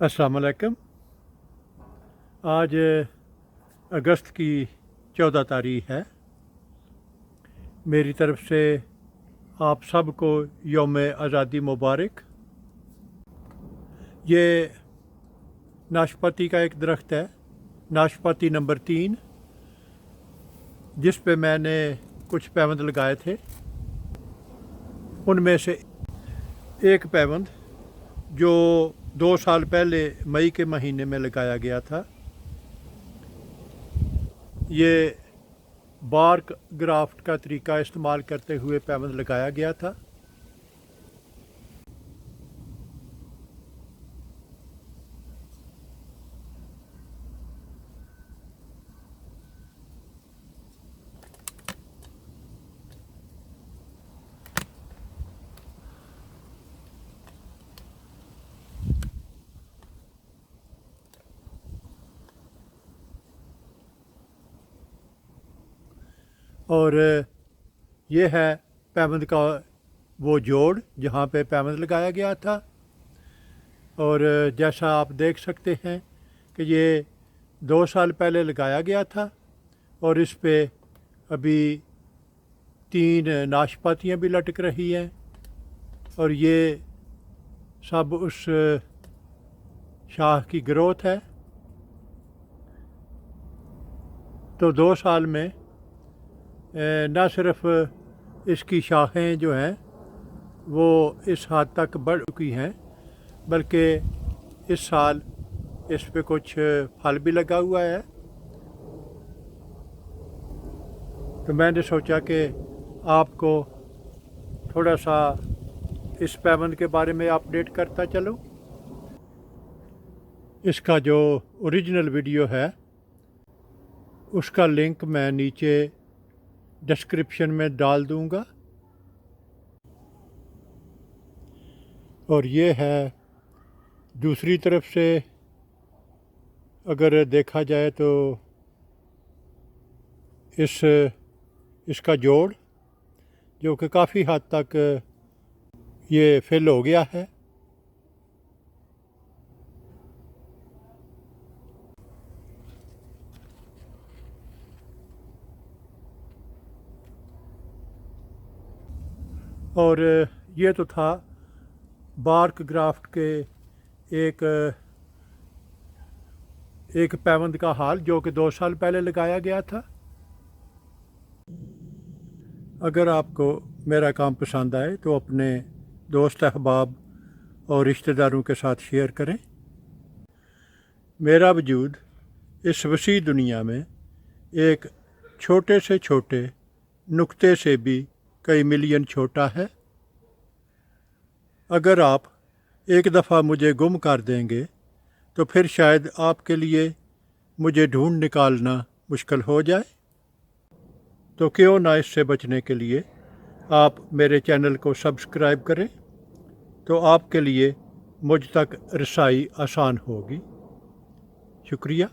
अस्सलाम वालेकुम। आज अगस्त की 14 तारीख है। मेरी तरफ से आप सबको यौम आज़ादी मुबारक। ये नाशपाती का एक दरख्त है, नाशपाती नंबर 3, जिस पे मैंने कुछ पैबंद लगाए थे। उनमें से एक पैबंद जो 2 साल पहले मई के महीने में लगाया गया था, ये बार्क ग्राफ्ट का तरीका इस्तेमाल करते हुए पैबंद लगाया गया था। और ये है पैबंद का वो जोड़ जहाँ पे पैबंद लगाया गया था। और जैसा आप देख सकते हैं कि ये 2 साल पहले लगाया गया था और इस पे अभी 3 नाशपातियाँ भी लटक रही हैं। और ये सब उस शाख की ग्रोथ है। तो 2 साल में न सिर्फ इसकी शाखें जो हैं वो इस हद तक बढ़ चुकी हैं, बल्कि इस साल इस पे कुछ फल भी लगा हुआ है। तो मैंने सोचा कि आपको थोड़ा सा इस पैबंद के बारे में अपडेट करता चलूं। इसका जो ओरिजिनल वीडियो है उसका लिंक मैं नीचे डिस्क्रिप्शन में डाल दूंगा। और ये है दूसरी तरफ से अगर देखा जाए तो इसका जोड़ जो कि काफ़ी हद तक ये फिल हो गया है। और ये तो था बार्क ग्राफ्ट के एक पैबंद का हाल जो कि 2 साल पहले लगाया गया था। अगर आपको मेरा काम पसंद आए तो अपने दोस्त अहबाब और रिश्तेदारों के साथ शेयर करें। मेरा वजूद इस वसी दुनिया में एक छोटे से छोटे नुक्ते से भी कई मिलियन छोटा है। अगर आप एक दफ़ा मुझे गुम कर देंगे तो फिर शायद आपके लिए मुझे ढूंढ निकालना मुश्किल हो जाए। तो क्यों ना इससे बचने के लिए आप मेरे चैनल को सब्सक्राइब करें, तो आपके लिए मुझ तक रसाई आसान होगी। शुक्रिया।